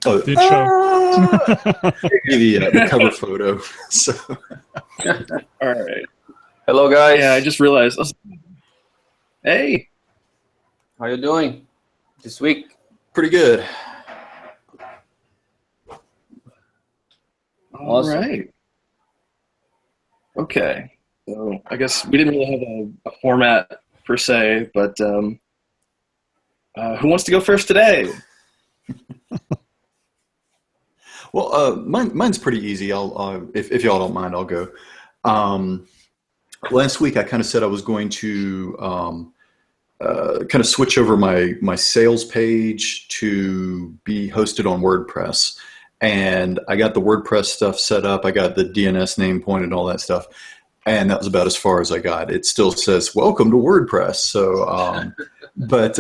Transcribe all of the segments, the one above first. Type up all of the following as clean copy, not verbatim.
Oh, did show. the cover photo. So, All right. Hello, guys. Yeah, I just realized. Hey. How you doing this week? pretty good. All Awesome. right. Okay. So I guess we didn't really have a format per se, but who wants to go first today? Well, mine's pretty easy. If y'all don't mind, I'll go. Last week, I kind of said I was going to kind of switch over my sales page to be hosted on WordPress. And I got the WordPress stuff set up. I got the DNS name point and all that stuff. And that was about as far as I got. It still says, welcome to WordPress. So, but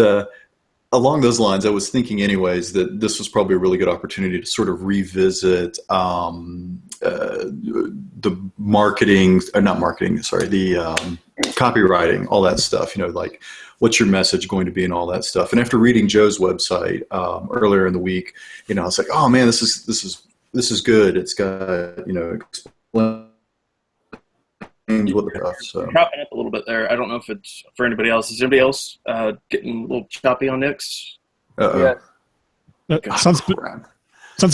along those lines, I was thinking anyways that this was probably a really good opportunity to sort of revisit the marketing, or not marketing, sorry, the copywriting, all that stuff, like what's your message going to be and all that stuff. And after reading Joe's website earlier in the week, I was like, oh man, this is good. It's got, explain what the stuff. So Chopping up a little bit there. I don't know if it's for anybody else. Is anybody else getting a little choppy on Nick's? Yeah. Sounds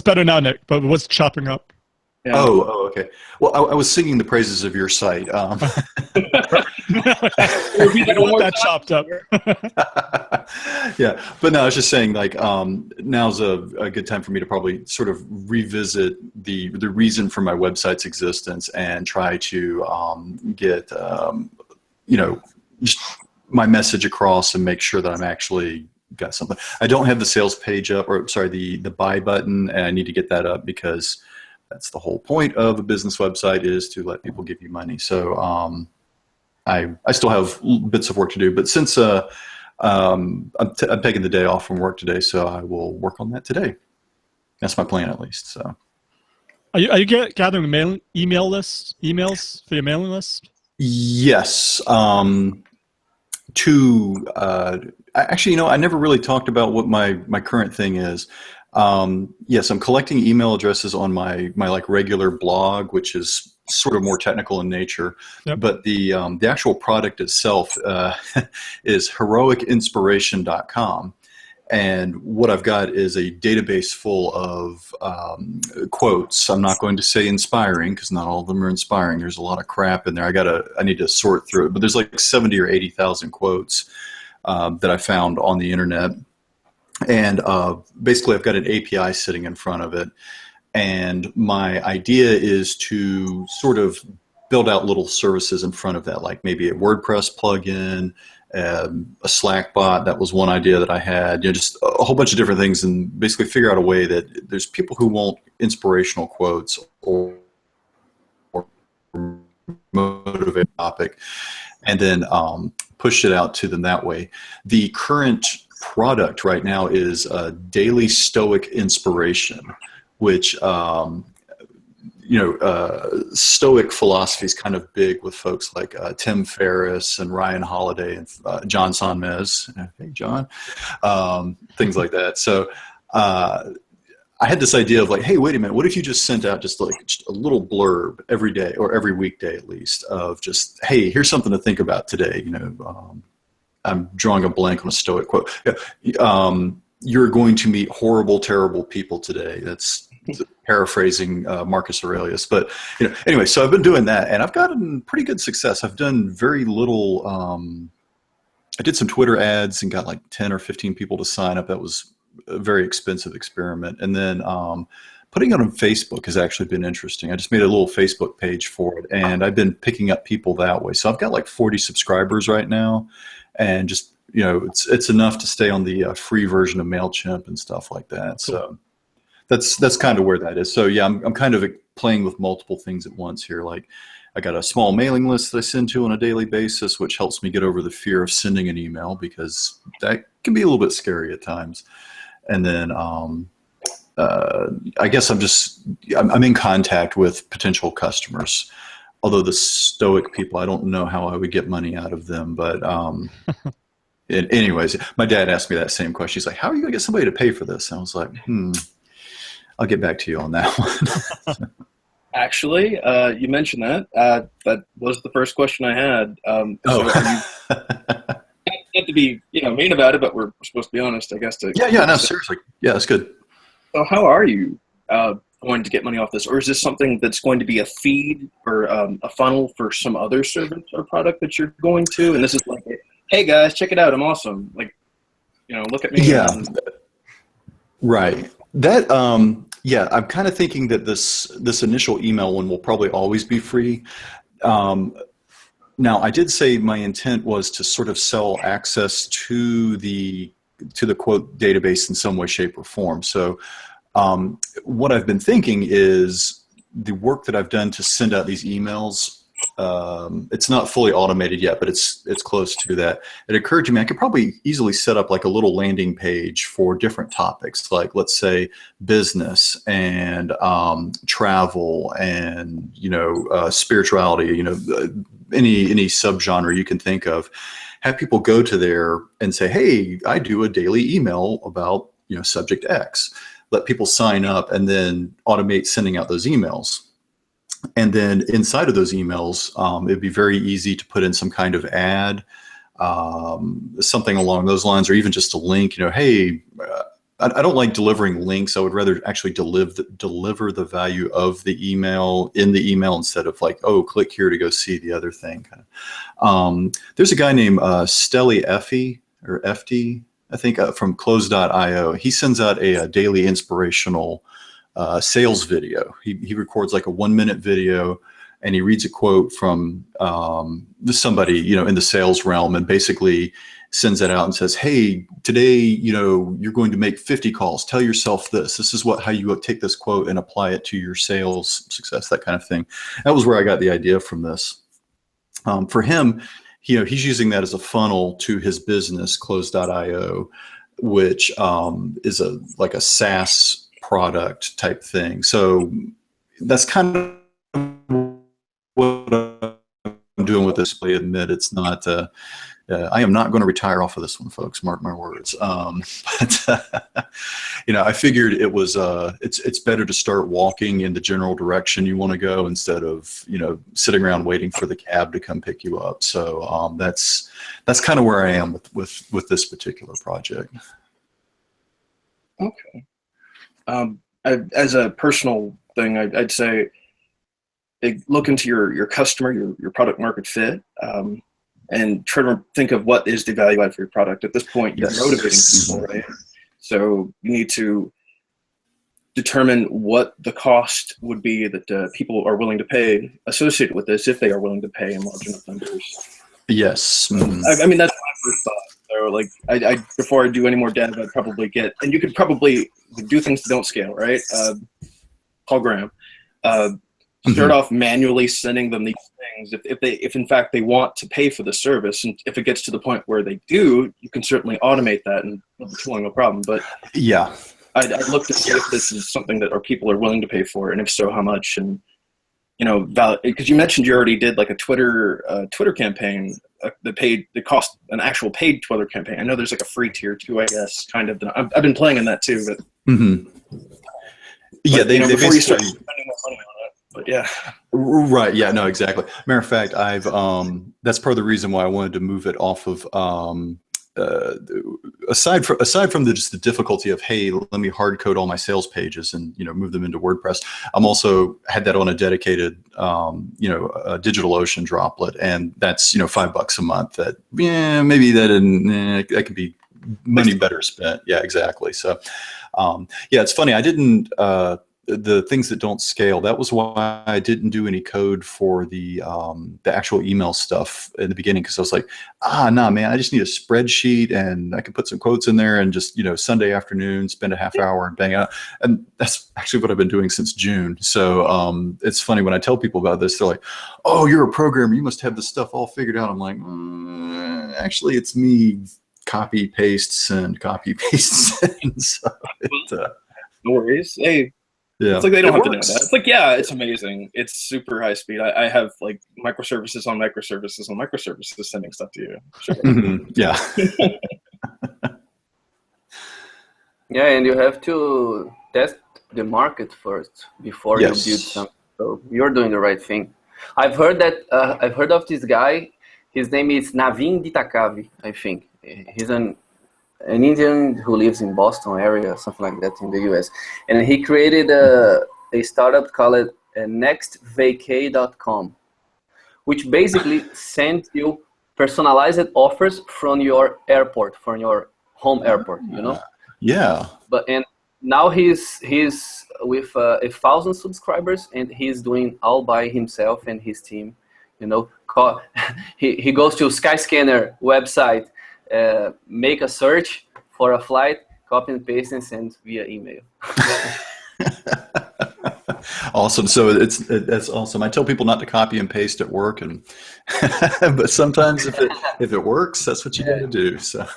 better now, Nick, but what's chopping up? Yeah. Oh, okay. Well, I was singing the praises of your site. We don't want that chopped up. Yeah, but no, I was just saying, like, now's a good time for me to probably sort of revisit the reason for my website's existence and try to get just my message across and make sure that I'm actually got something. I don't have the sales page up, or sorry, the buy button, and I need to get that up because that's the whole point of a business website, is to let people give you money. So I still have bits of work to do, but since I'm taking the day off from work today, so I will work on that today. That's my plan, at least. So, Are you gathering emails for your mailing list? yes. Actually, I never really talked about what my current thing is. Yes, I'm collecting email addresses on my like regular blog, which is sort of more technical in nature. Yep. But the actual product itself is heroicinspiration.com. And what I've got is a database full of quotes. I'm not going to say inspiring because not all of them are inspiring. There's a lot of crap in there. I need to sort through it. But there's like 70 or 80,000 quotes that I found on the internet. And basically, I've got an API sitting in front of it. And my idea is to sort of build out little services in front of that, like maybe a WordPress plugin, a Slack bot. That was one idea that I had. Just a whole bunch of different things, and basically figure out a way that there's people who want inspirational quotes or motivate topic, and then push it out to them that way. The current product right now is daily Stoic inspiration, which Stoic philosophy is kind of big with folks like Tim Ferriss and Ryan Holiday and John Sonmez. Hey, John, things like that. So I had this idea of like, hey, wait a minute, what if you just sent out just a little blurb every day or every weekday at least of just, hey, here's something to think about today. I'm drawing a blank on a Stoic quote. You're going to meet horrible, terrible people today. That's paraphrasing Marcus Aurelius. But anyway, so I've been doing that, and I've gotten pretty good success. I've done very little. I did some Twitter ads and got like 10 or 15 people to sign up. That was a very expensive experiment. And then putting it on Facebook has actually been interesting. I just made a little Facebook page for it, and I've been picking up people that way. So I've got like 40 subscribers right now. And just, it's enough to stay on the free version of MailChimp and stuff like that. Cool. So that's kind of where that is. So yeah, I'm kind of playing with multiple things at once here. Like I got a small mailing list that I send to on a daily basis, which helps me get over the fear of sending an email because that can be a little bit scary at times. And then I guess I'm in contact with potential customers. Although the Stoic people, I don't know how I would get money out of them. But anyways, my dad asked me that same question. He's like, how are you going to get somebody to pay for this? And I was like, I'll get back to you on that one. Actually, you mentioned that. That was the first question I had. So are you, not to be mean about it, but we're supposed to be honest, I guess. Yeah, no, seriously. Yeah, that's good. So how are you going to get money off this? Or is this something that's going to be a feed or a funnel for some other service or product that you're going to? And this is like, hey guys, check it out, I'm awesome. Like, look at me. Yeah, right. That, yeah, I'm kind of thinking that this initial email one will probably always be free. Now, I did say my intent was to sort of sell access to the quote database in some way, shape, or form. So what I've been thinking is the work that I've done to send out these emails, it's not fully automated yet, but it's close to that. It occurred to me I could probably easily set up like a little landing page for different topics, like let's say business and travel and spirituality, any subgenre you can think of. Have people go to there and say, hey, I do a daily email about subject X. Let people sign up and then automate sending out those emails. And then inside of those emails, it'd be very easy to put in some kind of ad, something along those lines, or even just a link. Hey, I don't like delivering links. I would rather actually deliver the value of the email in the email instead of like, oh, click here to go see the other thing. There's a guy named Steli Effie or FD, I think, from Close.io. He sends out a daily inspirational sales video. He records like a 1-minute video, and he reads a quote from somebody in the sales realm, and basically sends that out and says, hey, today you're going to make 50 calls. Tell yourself this. This is how you take this quote and apply it to your sales success, that kind of thing. That was where I got the idea from this. For him, he's using that as a funnel to his business, Close.io, which is like a SaaS product type thing. So that's kind of what I'm doing with this. I admit it's not. I am not going to retire off of this one, folks. Mark my words. But I figured it was. It's better to start walking in the general direction you want to go instead of sitting around waiting for the cab to come pick you up. So that's kind of where I am with this particular project. Okay. As a personal thing, I'd say look into your customer, your product market fit, and try to think of what is the value add for your product. At this point, you're motivating people, right? So you need to determine what the cost would be that people are willing to pay associated with this, if they are willing to pay in large enough numbers. Yes. I mean, that's my first thought. So, like, I before I do any more data, I'd probably get, and you could probably do things that don't scale, right? Call Graham. Start off manually sending them these things. If in fact they want to pay for the service, and if it gets to the point where they do, you can certainly automate that and no problem. But yeah, I'd look to see if this is something that people are willing to pay for, and if so, how much. And because you mentioned you already did like a Twitter campaign that cost an actual paid Twitter campaign. I know there's like a free tier too, I guess, kind of. I've been playing in that too, but yeah, they before you start spending more money on it. But yeah, right. Yeah, no, exactly. Matter of fact, I've that's part of the reason why I wanted to move it off of. Aside from just the difficulty of, hey, let me hard code all my sales pages and move them into WordPress, I'm also had that on a dedicated a DigitalOcean droplet, and that's $5 a month. That maybe that could be money better spent. Yeah, exactly. So yeah, it's funny. I didn't the things that don't scale. That was why I didn't do any code for the actual email stuff in the beginning, because I was like, nah, man, I just need a spreadsheet and I can put some quotes in there and just Sunday afternoon spend a half hour and bang out. And that's actually what I've been doing since June. So it's funny when I tell people about this, they're like, oh, you're a programmer, you must have this stuff all figured out. I'm like, actually, it's me copy paste send, copy paste send. So no worries. Hey. Yeah. It's like they don't have to know that. It's like, yeah, it's amazing. It's super high speed. I have like microservices on microservices on microservices sending stuff to you. Sure. Yeah. Yeah, and you have to test the market first before Yes. you build something. So you're doing the right thing. I've heard of this guy. His name is Naveen Ditakavi, I think. He's an Indian who lives in Boston area, something like that, in the US. And he created a startup called nextvacay.com, which basically sends you personalized offers from your airport, from your home airport, you know? Yeah. And now he's with 1,000 subscribers, and he's doing all by himself and his team, you know? He goes to Skyscanner website, make a search for a flight, copy and paste, and send via email. Awesome. So that's awesome. I tell people not to copy and paste at work, and but sometimes if it works, that's what you got to do. So.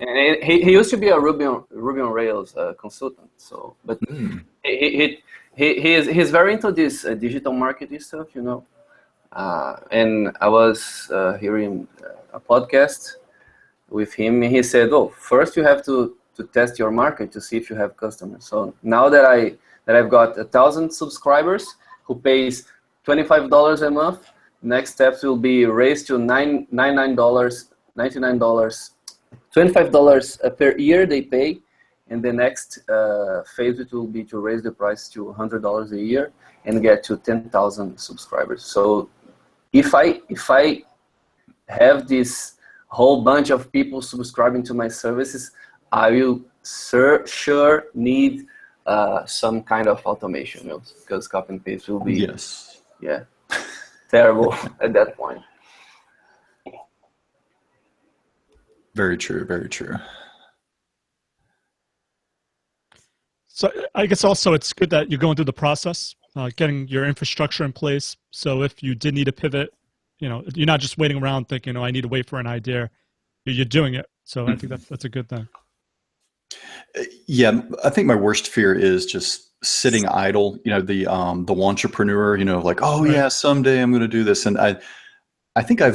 And he used to be a Ruby on Rails consultant. So, but he's very into this digital marketing stuff, you know. And I was hearing a podcast with him, and he said, "Oh, first you have to test your market to see if you have customers." So now that I've got 1,000 subscribers who pays $25 a month, next steps will be raised to $99, $25 per year they pay, and the next phase it will be to raise the price to $100 a year and get to 10,000 subscribers. So if I have this whole bunch of people subscribing to my services, I will sure need some kind of automation, you know, because copy and paste will be terrible at that point. Very true. Very true. So I guess also it's good that you're going through the process, getting your infrastructure in place. So if you did need a pivot, you know, you're not just waiting around thinking, I need to wait for an idea. You're doing it. So I think that's a good thing. Yeah, I think my worst fear is just sitting idle. You know, the entrepreneur. You know, like, oh yeah, someday I'm going to do this, and I think I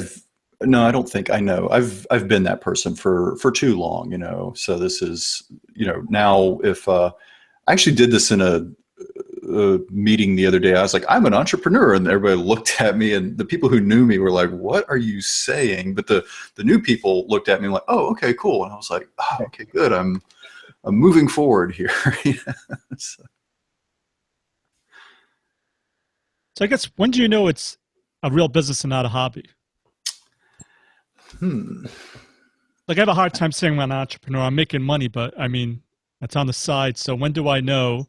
don't think I know. I've been that person for too long. You know, so this is, you know, now if I actually did this in a meeting the other day. I was like, I'm an entrepreneur, and everybody looked at me, and the people who knew me were like, what are you saying? But the new people looked at me like, oh, okay, cool. And I was like, oh, okay, good. I'm moving forward here. So I guess, when do you know it's a real business and not a hobby? Like, I have a hard time saying I'm an entrepreneur. I'm making money, but I mean, that's on the side. So when do I know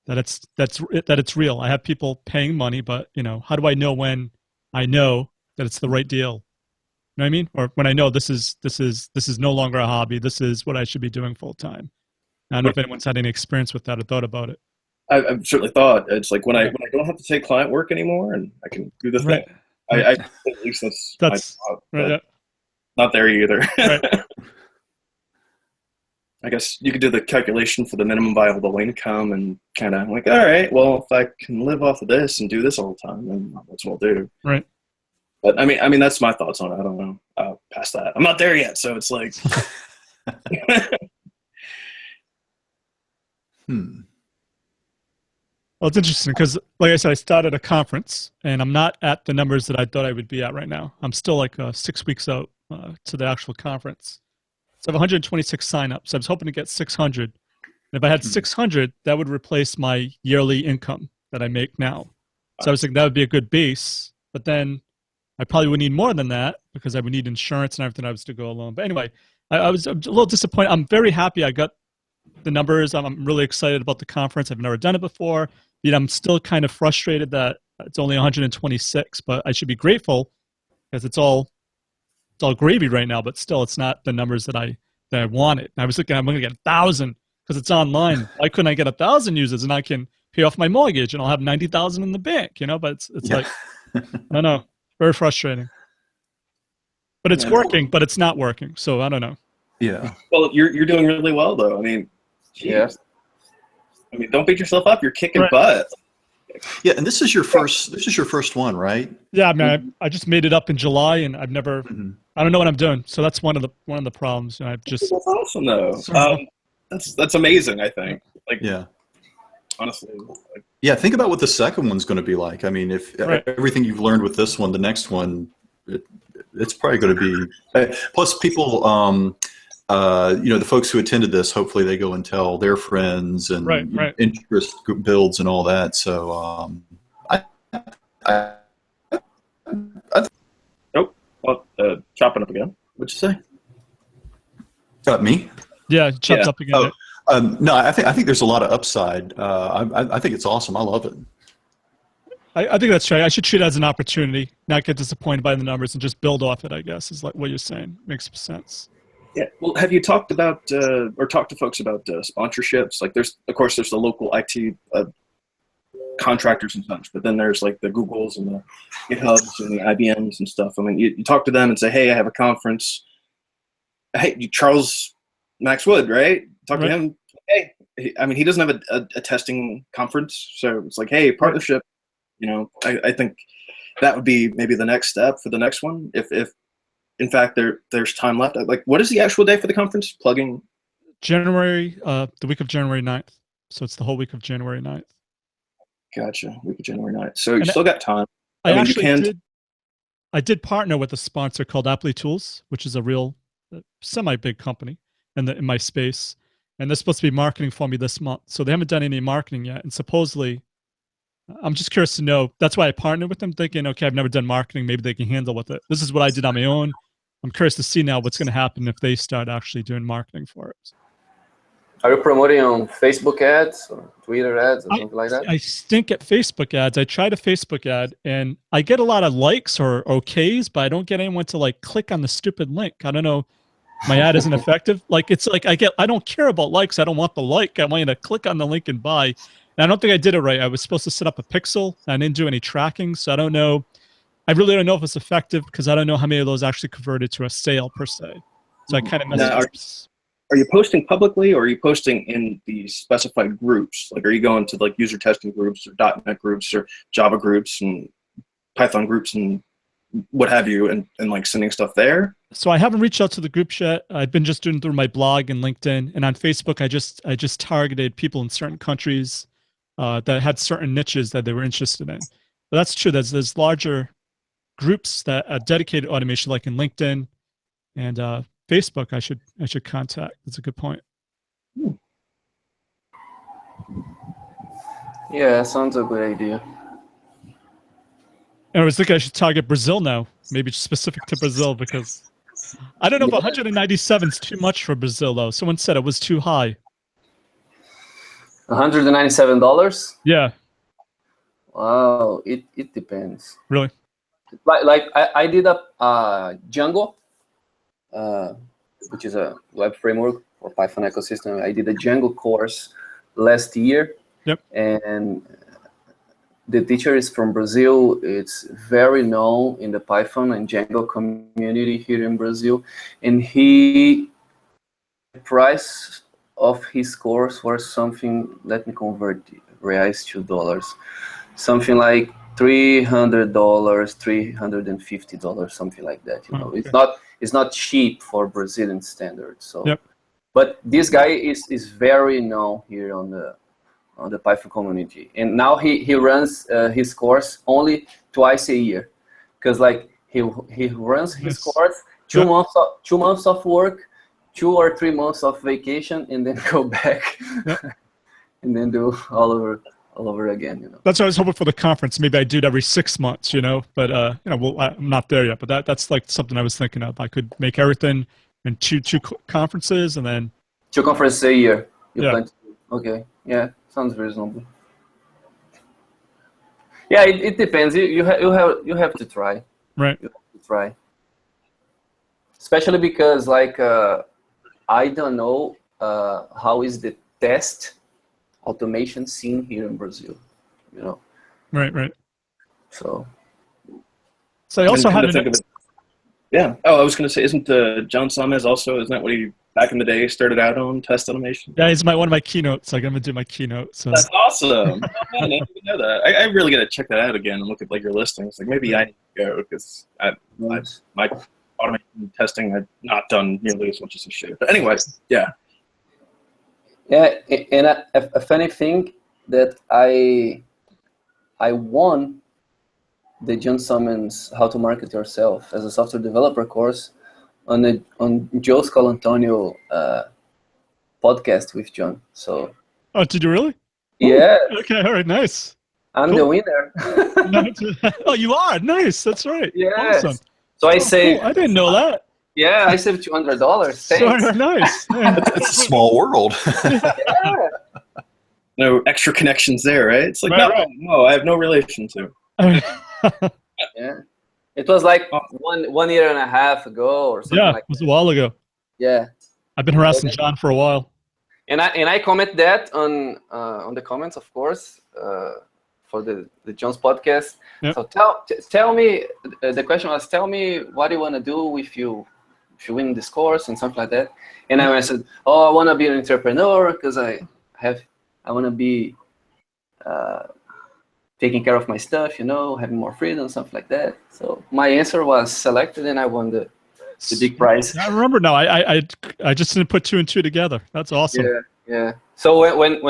that it's real? I have people paying money, but you know, how do I know when I know that it's the right deal? You know what I mean? Or when I know this is no longer a hobby. This is what I should be doing full time. I don't know if anyone's had any experience with that or thought about it. I've certainly thought it's like when I don't have to take client work anymore and I can do the thing. I at least that's my thought, not there either. Right. I guess you could do the calculation for the minimum viable income and kind of like, all right, well, if I can live off of this and do this all the time, then that's what I'll do. Right. But I mean, that's my thoughts on it. I don't know. Past that, I'm not there yet, so it's like. Well, it's interesting because, like I said, I started a conference, and I'm not at the numbers that I thought I would be at right now. I'm still like 6 weeks out to the actual conference. So I have 126 signups. I was hoping to get 600. And if I had 600, that would replace my yearly income that I make now. So I was thinking that would be a good base. But then I probably would need more than that because I would need insurance and everything I was to go along. But anyway, I'm a little disappointed. I'm very happy I got the numbers. I'm really excited about the conference. I've never done it before. Yet I'm still kind of frustrated that it's only 126, but I should be grateful because it's all gravy right now, but still it's not the numbers that I wanted. I was thinking I'm going to get 1,000 because it's online. Why couldn't I get 1,000 users and I can pay off my mortgage and I'll have 90,000 in the bank, you know? But it's like, I don't know, very frustrating. But it's working, but it's not working. So I don't know. Yeah. Well, you're doing really well though. I mean, Yes. I mean, don't beat yourself up. You're kicking butt. Yeah, and this is your first one, right? Yeah, I mean, I just made it up in July, and I've never. I don't know what I'm doing, so that's one of the problems. And I've just. That's awesome, though. That's amazing. I think. Like, Yeah. honestly. Like, Yeah, think about what the second one's going to be like. I mean, if Right. everything you've learned with this one, the next one, it's probably going to be. Plus, people, the folks who attended this, hopefully they go and tell their friends, and Right, right. interest builds and all that. So, I chopping up again. What'd you say? me. Yeah, it chops up again. No, I think there's a lot of upside. I think it's awesome. I love it. I think that's right. I should treat it as an opportunity, not get disappointed by the numbers, and just build off it, I guess, is like what you're saying. Makes sense. Yeah. Well, have you talked about or talked to folks about sponsorships? Like, there's the local IT contractors and such, but then there's like the Googles and the GitHubs and the IBMs and stuff. I mean, you talk to them and say, hey, I have a conference. Hey, Charles Max Wood, right? Talk to him. Hey, he doesn't have a testing conference, so it's like, hey, partnership. I think that would be maybe the next step for the next one. If in fact there's time left. Like, what is the actual day for the conference? Plugging January, the week of January 9th. So it's the whole week of January 9th. Gotcha. Week of January 9th. So you still got time. I did partner with a sponsor called Aptly Tools, which is a real semi-big company in my space. And they're supposed to be marketing for me this month. So they haven't done any marketing yet. And supposedly, I'm just curious to know. That's why I partnered with them, thinking, okay, I've never done marketing. Maybe they can handle with it. This is what I did on my own. I'm curious to see now what's going to happen if they start actually doing marketing for it. Are you promoting on Facebook ads or Twitter ads or something like that? I think at Facebook ads, I tried a Facebook ad and I get a lot of likes or okays, but I don't get anyone to like click on the stupid link. I don't know. My ad isn't effective. Like, it's like I don't care about likes. I don't want the like. I want you to click on the link and buy. And I don't think I did it right. I was supposed to set up a pixel. I didn't do any tracking. So I don't know. I really don't know if it's effective because I don't know how many of those actually converted to a sale per se. So I kind of messed up. Are you posting publicly, or are you posting in the specified groups? Like, are you going to like user testing groups or .NET groups or Java groups and Python groups and what have you, and like sending stuff there? So I haven't reached out to the group yet. I've been just doing through my blog and LinkedIn, and on Facebook, I just targeted people in certain countries that had certain niches that they were interested in. But that's true. There's larger groups that are dedicated to automation, like in LinkedIn and Facebook. I should contact. That's a good point. Yeah, sounds a good idea. And I was thinking I should target Brazil now, maybe specific to Brazil, because I don't know if 197 is too much for Brazil, though. Someone said it was too high. $197? Yeah. Wow, it depends. Really? Like I did a Django, which is a web framework for Python ecosystem. I did a Django course last year. Yep. And the teacher is from Brazil. It's very known in the Python and Django community here in Brazil. And the price of his course was something, let me convert reais to dollars, something like $300, $350, something like that. You know, okay. It's not cheap for Brazilian standards. So, yep. But this guy is very known here on the Python community, and now he runs his course only twice a year, because like he runs his course 2 months of work, 2 or 3 months of vacation, and then go back and then do all over again. You know. That's what I was hoping for the conference. Maybe I do it every 6 months. You know, but well, I'm not there yet. But that's like something I was thinking of. I could make everything in two conferences, and then 2 conferences a year. Yeah. Okay. Yeah. Sounds reasonable. Yeah, it depends. You have to try. Right. You have to try. Especially because like I don't know how is the test automation scene here in Brazil. You know. Right. So I also had yeah. Oh, I was going to say, isn't John Sammez also? Isn't that what he back in the day started out on, test automation? Yeah, he's one of my keynotes. Like, I'm gonna do my keynote. So that's awesome. I didn't know that. I really got to check that out again and look at like your listings. Like maybe I need to go because my automation testing I've not done nearly as much as I should. But anyways, yeah. Yeah, and a funny thing that I won the John Summons How to Market Yourself as a Software Developer course on Joe's Colantonio podcast with John. So. Oh, did you really? Yeah. Okay. All right. Nice. I'm the winner. Oh, you are? Nice. That's right. Yes. Awesome. So I saved. Cool. I didn't know that. Yeah, I saved $200. Thanks. So nice. It's a small world. Yeah. No extra connections there, right? It's like, Right. no, I have no relation to. Yeah. It was like 1 year and a half ago or something like that. It was a while ago. Yeah. I've been harassing John for a while. And I comment that on the comments, of course, for the John's podcast. Yep. So tell me, the question was, tell me what you want to do if you win this course and something like that. And I said, I want to be an entrepreneur because I want to be taking care of my stuff, having more freedom, something like that. So my answer was selected, and I won the big prize. I remember now. I just didn't put two and two together. That's awesome. Yeah. So when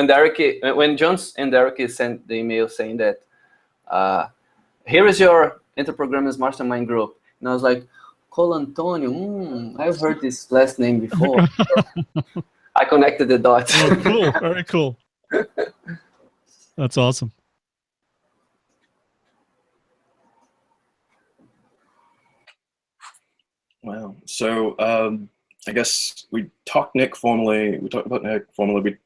John and Derek sent the email saying that here is your Entreprogrammers Mastermind group, and I was like, Colantonio, I've heard this last name before. I connected the dots. Oh, cool. Very cool. That's awesome. Wow. So I guess we talked Nick formally. We talked about Nick formally.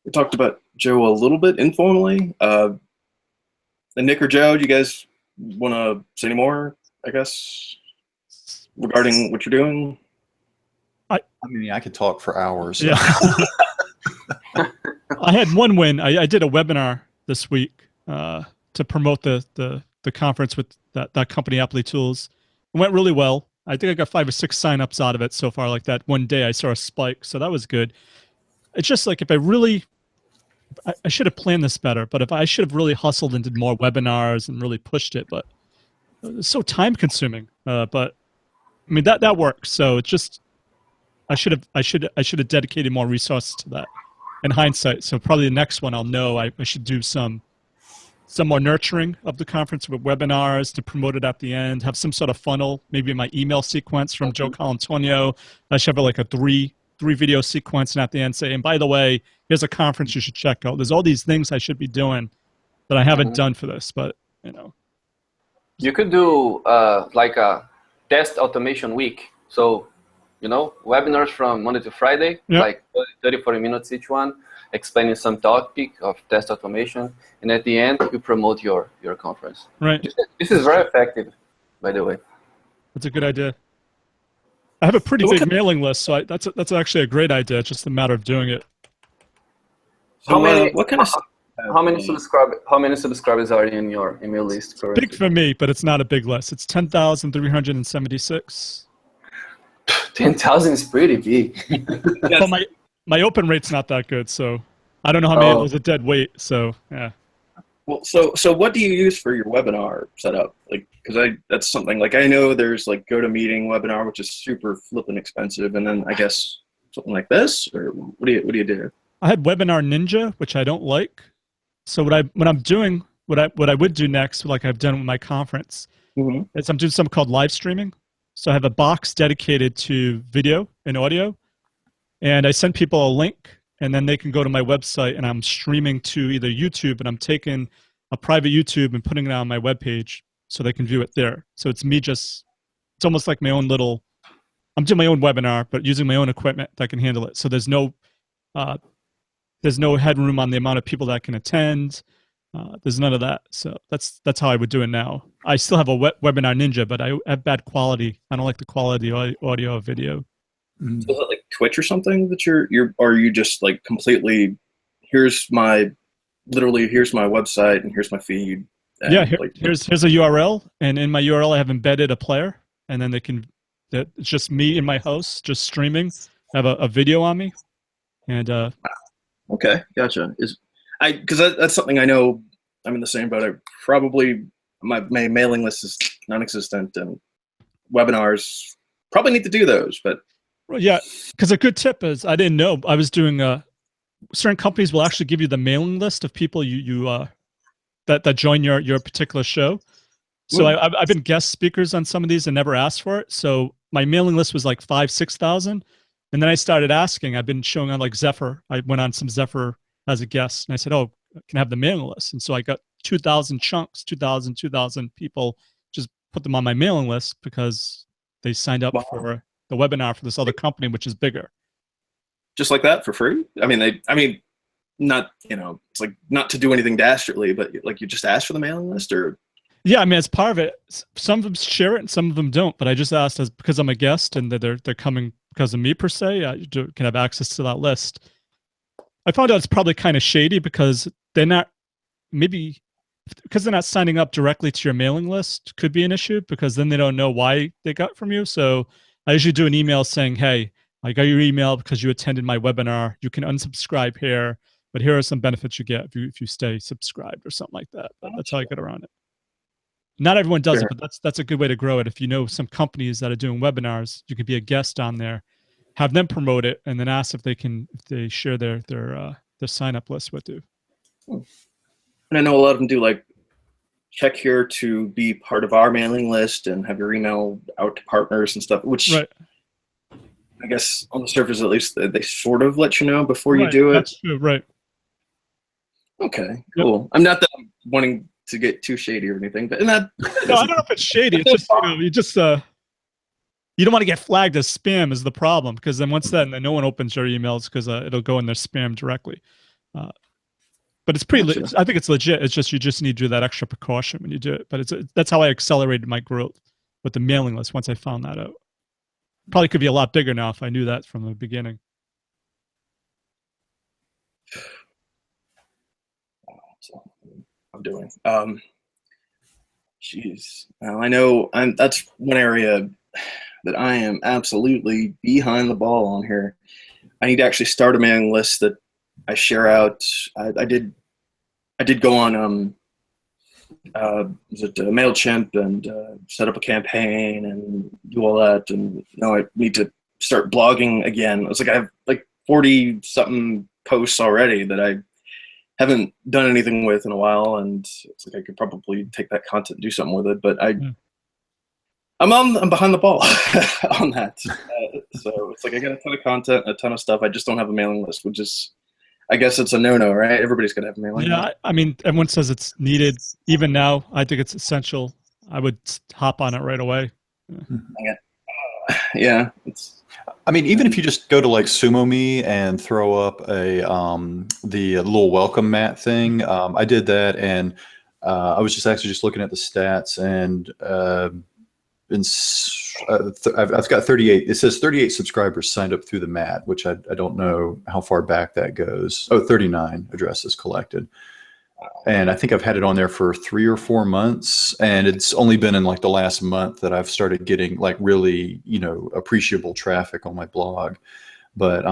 We talked about Joe a little bit informally. And Nick or Joe, do you guys want to say any more, I guess, regarding what you're doing? I mean, I could talk for hours. Yeah. I had one win. I did a webinar this week to promote the conference with that company, Appley Tools. It went really well. I think I got 5 or 6 signups out of it so far. Like that one day I saw a spike, so that was good. It's just like if I should have planned this better, but if I should have really hustled and did more webinars and really pushed it, but it's so time consuming. But I mean that works. So it's just I should have dedicated more resources to that in hindsight. So probably the next one I'll know I should do some more nurturing of the conference with webinars to promote it at the end, have some sort of funnel, maybe my email sequence from Joe Colantonio. I should have like a three video sequence, and at the end say, and by the way, here's a conference you should check out. There's all these things I should be doing that I haven't done for this, but You could do like a test automation week. So, webinars from Monday to Friday, like 30, 40 minutes each one, explaining some topic of test automation, and at the end you promote your conference. Right. This is very effective, by the way. That's a good idea. I have a pretty big mailing list, so that's actually a great idea. It's just a matter of doing it. So how many subscribers are in your email list currently? Big for me, but it's not a big list. It's 10,376. 10,000 is pretty big. Well, my open rate's not that good, so I don't know how many of those are dead weight. So yeah. Well, so what do you use for your webinar setup? Like, because that's something like I know there's like GoToMeeting webinar, which is super flippin' expensive, and then I guess something like this, or what do you do? I had Webinar Ninja, which I don't like. So what I would do next, like I've done with my conference, is I'm doing something called live streaming. So I have a box dedicated to video and audio, and I send people a link, and then they can go to my website, and I'm streaming to either YouTube, and I'm taking a private YouTube and putting it on my webpage so they can view it there. So it's me it's almost like my own little, I'm doing my own webinar, but using my own equipment that can handle it. So there's no headroom on the amount of people that can attend. There's none of that. So that's how I would do it now. I still have a Webinar Ninja, but I have bad quality. I don't like the quality of audio or video. So is it like Twitch or something that or are you just like completely, here's my website and here's my feed. Yeah, here's a URL, and in my URL I have embedded a player, and then it's just me and my host just streaming. I have a video on me, and okay, gotcha. Because that's something I know. I'm in the same boat. My mailing list is non-existent, and webinars probably need to do those. But yeah, because a good tip is I didn't know I was doing certain companies will actually give you the mailing list of people that join your particular show. So I've been guest speakers on some of these and never asked for it. So my mailing list was like 6,000. And then I started asking. I've been showing on like Zephyr. I went on some Zephyr as a guest, and I said, "Oh, can I have the mailing list?" And so I got 2,000 chunks, 2,000 people. Just put them on my mailing list because they signed up for the webinar for this other company, which is bigger. Just like that for free? I mean, not, it's like not to do anything dastardly, but like you just ask for the mailing list, or? Yeah, I mean, as part of it, some of them share it and some of them don't. But I just asked because I'm a guest and they're coming because of me per se. I can have access to that list. I found out it's probably kind of shady because they're not signing up directly to your mailing list could be an issue, because then they don't know why they got from you. So I usually do an email saying, "Hey, I got your email because you attended my webinar. You can unsubscribe here, but here are some benefits you get if you stay subscribed," or something like that. But that's how I get around it. Not everyone does it, but that's a good way to grow it. If you know some companies that are doing webinars, you can be a guest on there, have them promote it, and then ask if they share their sign up list with you. And I know a lot of them do like check here to be part of our mailing list and have your email out to partners and stuff, which I guess on the surface at least they sort of let you know before you do it. That's true, right? Okay, cool. I'm not that I'm wanting to get too shady or anything, but no, I don't know if it's shady. It's just you don't want to get flagged as spam is the problem, because then then no one opens your emails because it'll go in their spam directly. But it's pretty. I think it's legit. It's just you just need to do that extra precaution when you do it. But that's how I accelerated my growth with the mailing list once I found that out. Probably could be a lot bigger now if I knew that from the beginning. I'm doing. Jeez. Now I know that's one area that I am absolutely behind the ball on here. I need to actually start a mailing list that I share out. I did go on was it MailChimp and set up a campaign and do all that, and now I need to start blogging again. It's like I have like 40 something posts already that I haven't done anything with in a while, and it's like I could probably take that content and do something with it, but I'm behind the ball on that. So it's like I got a ton of content, a ton of stuff. I just don't have a mailing list, which is, I guess it's a no-no, right? Everybody's got to have a mailing list. Yeah, I mean, everyone says it's needed. Even now, I think it's essential. I would hop on it right away. Yeah. I mean, even if you just go to like SumoMe and throw up the little welcome mat thing, I did that, and I was just looking at the stats, and I've got 38. It says 38 subscribers signed up through the mat, which I don't know how far back that goes. 39 addresses collected. And I think I've had it on there for 3 or 4 months, and it's only been in like the last month that I've started getting like really, appreciable traffic on my blog. But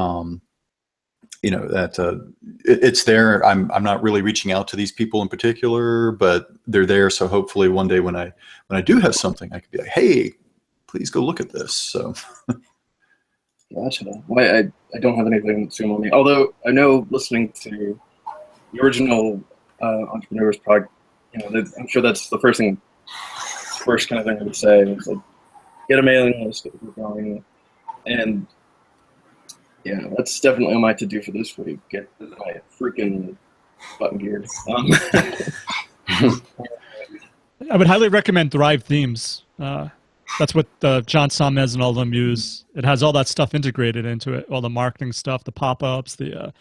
it's there. I'm not really reaching out to these people in particular, but they're there. So hopefully one day when I do have something, I can be like, hey, please go look at this. So. Gotcha. Well, I don't have anything to on me. Although I know, listening to the original Entrepreneurs project, I'm sure that's the first kind of thing I would say is like, get a mailing list, get people going, and yeah, that's definitely on my to-do for this week. Get my freaking button gear. I would highly recommend Thrive Themes. That's what John Samez and all of them use. It has all that stuff integrated into it, all the marketing stuff, the pop-ups, the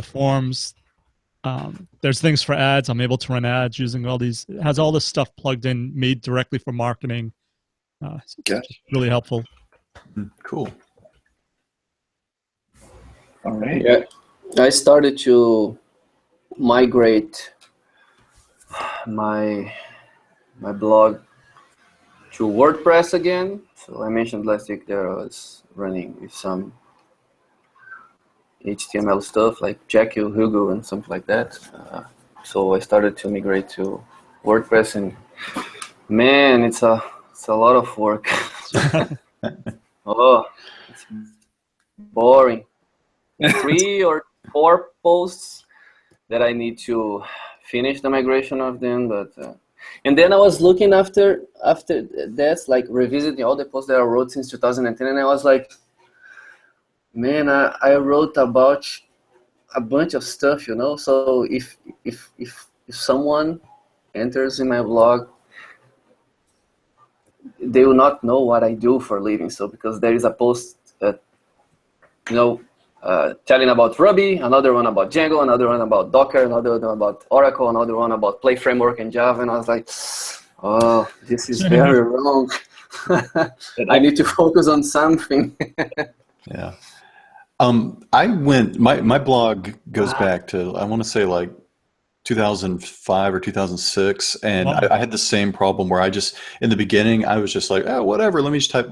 forms. There's things for ads. I'm able to run ads using all these. It has all this stuff plugged in, made directly for marketing. It's really helpful. Cool. All right. Yeah, I started to migrate my blog to WordPress again. So I mentioned last week that I was running with some HTML stuff like Jekyll, Hugo, and something like that. So I started to migrate to WordPress, and man, it's a lot of work. Oh, it's boring. 4 posts that I need to finish the migration of them. But and then I was looking after this, like revisiting all the posts that I wrote since 2010, and I was like, man, I wrote about a bunch of stuff, you know. So if someone enters in my blog, they will not know what I do for a living. So because there is a post, telling about Ruby, another one about Django, another one about Docker, another one about Oracle, another one about Play Framework and Java, and I was like, oh, this is very wrong. I need to focus on something. Yeah. My blog goes back to, I want to say like 2005 or 2006. And Wow. I had the same problem where in the beginning, I was just like, oh, whatever, let me just type,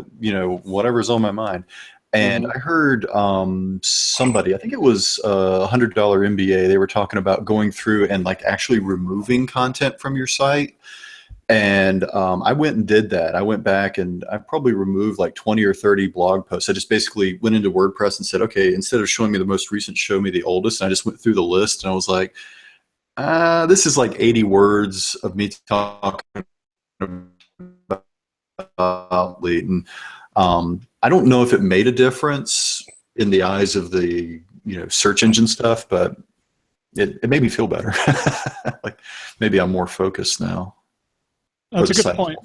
whatever's on my mind. And I heard somebody, I think it was a $100 MBA, they were talking about going through and like actually removing content from your site. And I went and did that. I went back and I probably removed like 20 or 30 blog posts. I just basically went into WordPress and said, okay, instead of showing me the most recent, show me the oldest. And I just went through the list and I was like, this is like 80 words of me talking about lead. And I don't know if it made a difference in the eyes of the search engine stuff, but it made me feel better. Like maybe I'm more focused now. That's a good point.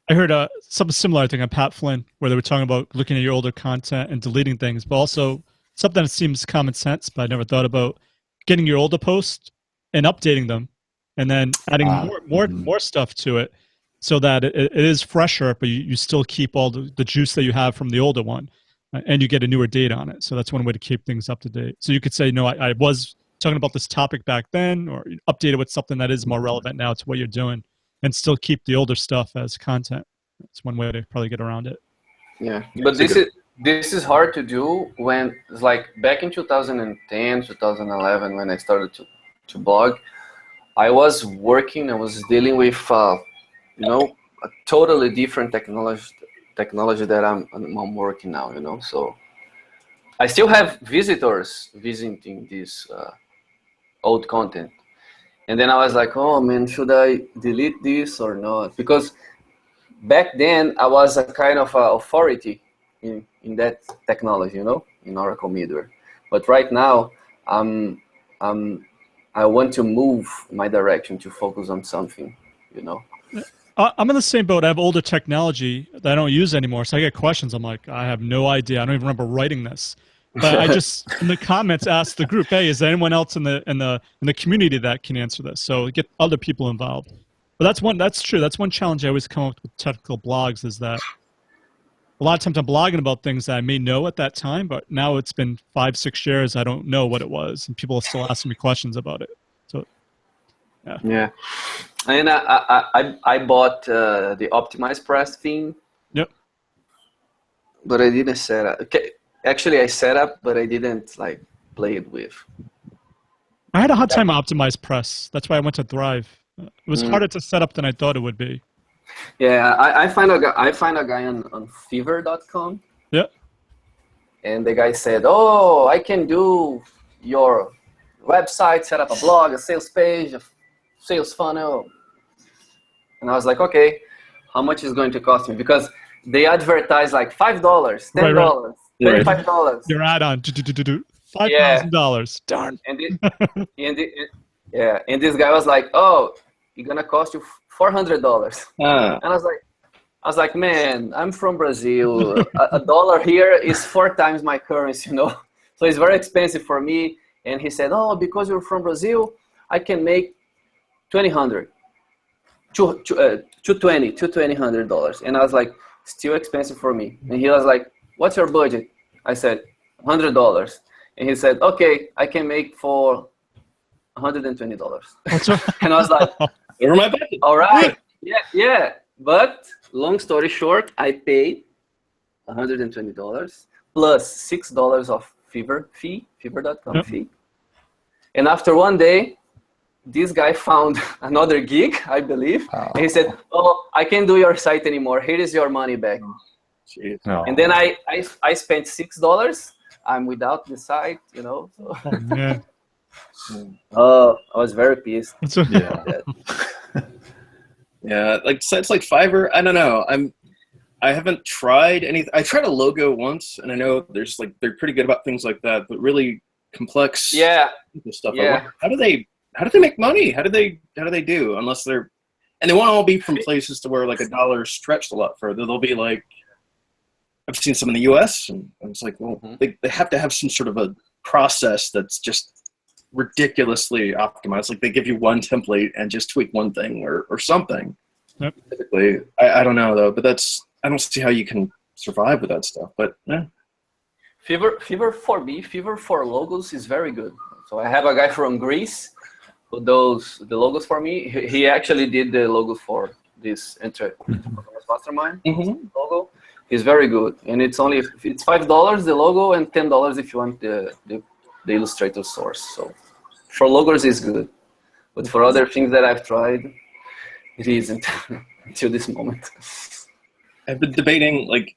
I heard something similar, I think, on Pat Flynn, where they were talking about looking at your older content and deleting things, but also something that seems common sense, but I never thought about, getting your older posts and updating them, and then adding more stuff to it, so that it is fresher, but you still keep all the juice that you have from the older one, and you get a newer date on it. So that's one way to keep things up to date. So you could say, no, I was talking about this topic back then, or update it with something that is more relevant now to what you're doing, and still keep the older stuff as content. That's one way to probably get around it. Yeah, but this is hard to do when it's like back in 2010, 2011, when I started to blog. I was dealing with a totally different technology that I'm working now. So I still have visitors visiting this old content. And then I was like, oh man, should I delete this or not? Because back then I was a kind of authority in that technology, in Oracle middleware. But right now, I want to move my direction to focus on something, I'm in the same boat. I have older technology that I don't use anymore, so I get questions. I'm like, I have no idea. I don't even remember writing this. But I just in the comments asked the group, hey, is there anyone else in the community that can answer this? So get other people involved. But that's true. That's one challenge I always come up with technical blogs, is that a lot of times I'm blogging about things that I may know at that time, but now it's been 5-6 years, I don't know what it was, and people are still asking me questions about it. So yeah. And I bought the Optimized Press theme. Yep. But I didn't set up. Okay. Actually, I set up, but I didn't play it with. I had a hard time Optimized Press. That's why I went to Thrive. It was harder to set up than I thought it would be. Yeah, I find a guy on Fiverr.com. Yep. And the guy said, "Oh, I can do your website, set up a blog, a sales page, a sales funnel." And I was like, "Okay, how much is going to cost me?" Because they advertise like $5, $10, $25. Your add-on, $5,000. Darn. And this guy was like, "Oh, it's gonna cost you $400." And I was like, man, I'm from Brazil. a dollar here is 4 times my currency, so it's very expensive for me. And he said, "Oh, because you're from Brazil, I can make $2,200. And I was like, still expensive for me. And he was like, "What's your budget?" I said, $100. And he said, "Okay, I can make for $120. And I was like, over my budget. All right. Yeah. But long story short, I paid $120 plus $6 of Fiverr.com fee. And after one day, this guy found another gig, I believe. And he said, "Oh, I can't do your site anymore. Here is your money back." No. And then I spent $6 I'm without the site, you know. So. Oh man. Oh, I was very pissed. Yeah. Yeah, like sites like Fiverr, I don't know. I haven't tried any. I tried a logo once, and I know there's like they're pretty good about things like that, but really complex stuff. I wonder, how do they make money? How do they do unless they're, and they won't all be from places to where like $1 is stretched a lot further. They'll be like, I've seen some in the U.S. and it's like, well, they have to have some sort of a process that's just ridiculously optimized. Like they give you one template and just tweak one thing or something. Yep. Typically, I don't know though, but I don't see how you can survive with that stuff. But yeah. Fiverr for me, Fiverr for logos is very good. So I have a guy from Greece who does the logos for me. He actually did the logo for this Entrepreneur's Mastermind logo. He's very good, and it's $5 the logo and $10 if you want the Illustrator source. So for logos is good, but for other things that I've tried, it isn't until this moment. I've been debating like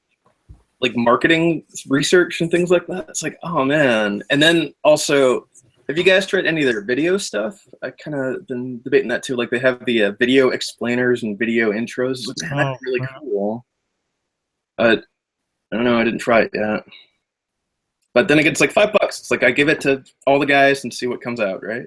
marketing research and things like that. It's like, oh man. And then also, have you guys tried any of their video stuff? I kind of been debating that too. Like they have the video explainers and video intros. Like, man, that's really cool. But I don't know. I didn't try it yet. But then it's like $5. It's like I give it to all the guys and see what comes out, right?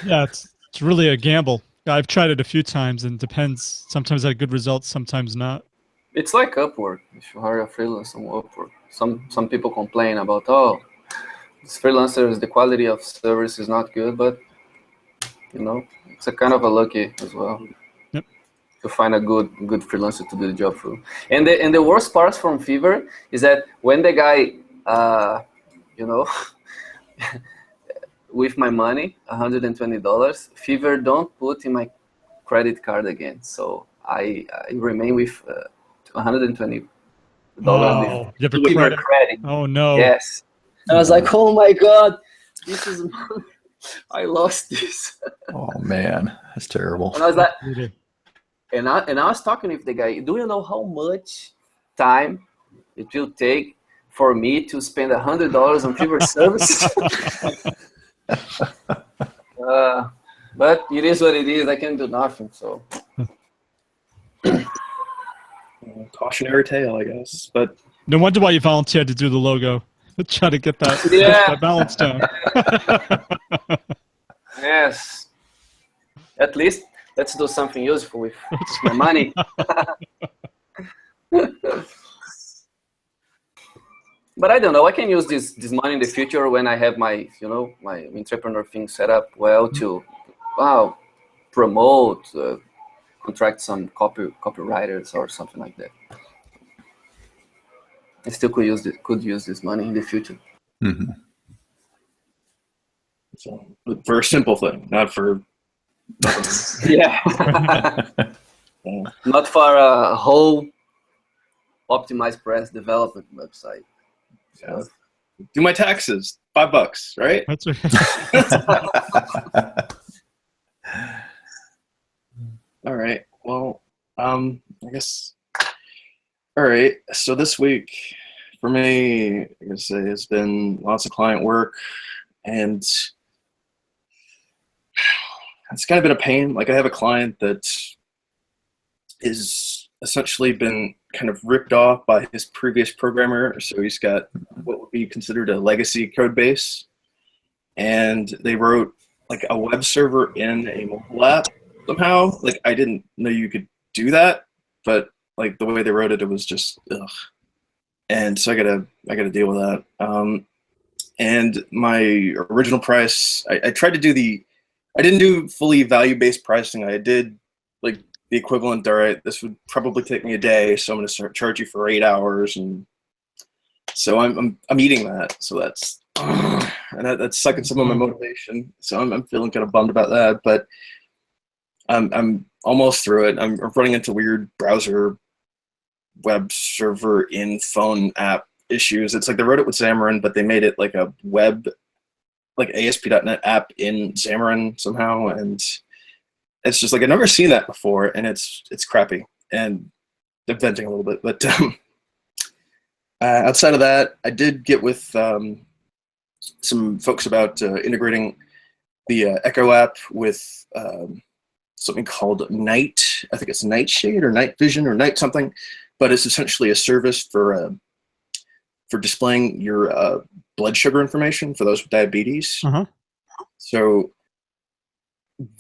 Yeah, it's really a gamble. I've tried it a few times and depends. Sometimes I have good results, sometimes not. It's like Upwork. If you hire a freelancer on Upwork, some people complain about, oh, this freelancers, the quality of service is not good, but you know, it's a kind of a lucky as well. Yep. To find a good freelancer to do the job for you. And the worst part from Fiverr is that when the guy, you know, with my money, $120, Fiverr don't put in my credit card again. So I remain with $120 Oh, you have a credit. Oh no. Yes. And I was like, oh my God, this is, I lost this. Oh man, that's terrible. And I was like, and I was talking with the guy, do you know how much time it will take for me to spend $100 on Fiverr service? But it is what it is. I can do nothing, so. Cautionary tale, I guess. But no wonder why you volunteered to do the logo. Try to get that balance down. Yes. At least let's do something useful with my money. But I don't know. I can use this money in the future when I have my my entrepreneur thing set up well to promote, contract some copywriters or something like that. I still could use this money in the future. Mm-hmm. So, for a simple thing, not for yeah. Not for a whole optimized press development website. Yeah. Do my taxes, $5, right? That's right. All right. Well, I guess. All right. So this week, for me, I gotta say, has been lots of client work, and it's kind of been a pain. Like I have a client that is essentially been kind of ripped off by his previous programmer. So he's got what would be considered a legacy code base, and they wrote like a web server in a mobile app somehow. Like I didn't know you could do that, but like the way they wrote it, it was just ugh. And so I gotta deal with that. And my original price, I tried to do I didn't do fully value-based pricing. I did like the equivalent. All right, this would probably take me a day, so I'm going to start charge you for 8 hours, and so I'm eating that. So that's and that's sucking some of my motivation. So I'm feeling kind of bummed about that, but I'm almost through it. I'm running into weird browser web server in phone app issues. It's like they wrote it with Xamarin, but they made it like a web, like ASP.NET app in Xamarin somehow, and it's just like I've never seen that before, and it's crappy. And I'm venting a little bit, but Outside of that, I did get with some folks about integrating the Echo app with something called Night. I think it's Nightshade or Night Vision or Night something, but it's essentially a service for displaying your blood sugar information for those with diabetes. Uh-huh. So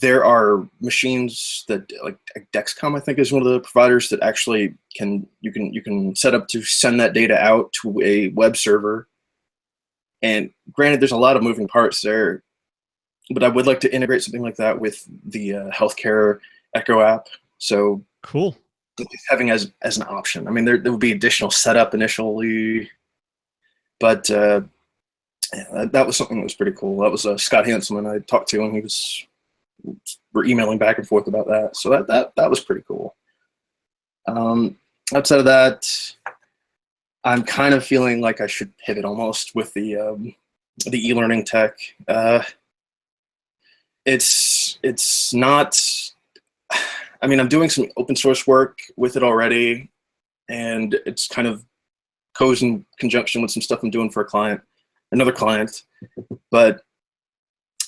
there are machines that, like Dexcom, I think, is one of the providers that actually you can set up to send that data out to a web server. And granted, there's a lot of moving parts there, but I would like to integrate something like that with the healthcare Echo app. So Cool. having as an option. I mean, there would be additional setup initially, but yeah, that was something that was pretty cool. That was Scott Hanselman I talked to, and we're emailing back and forth about that. So that was pretty cool. Outside of that, I'm kind of feeling like I should pivot almost with the e-learning tech. It's not. I mean, I'm doing some open source work with it already, and it's kind of goes in conjunction with some stuff I'm doing for another client. But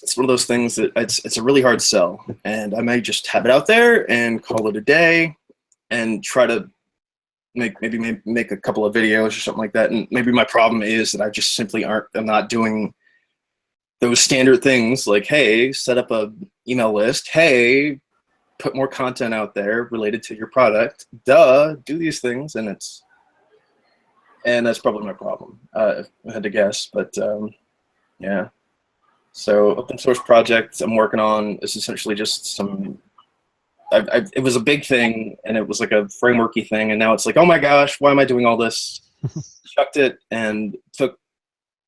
it's one of those things that it's a really hard sell, and I may just have it out there and call it a day, and try to maybe make a couple of videos or something like that. And maybe my problem is that I just simply I'm not doing those standard things like, hey, set up a email list, hey, put more content out there related to your product, do these things, and that's probably my problem, if I had to guess. But yeah. So open source project I'm working on is essentially just it was a big thing, and it was like a frameworky thing, and now it's like, oh my gosh, why am I doing all this? Chucked it and took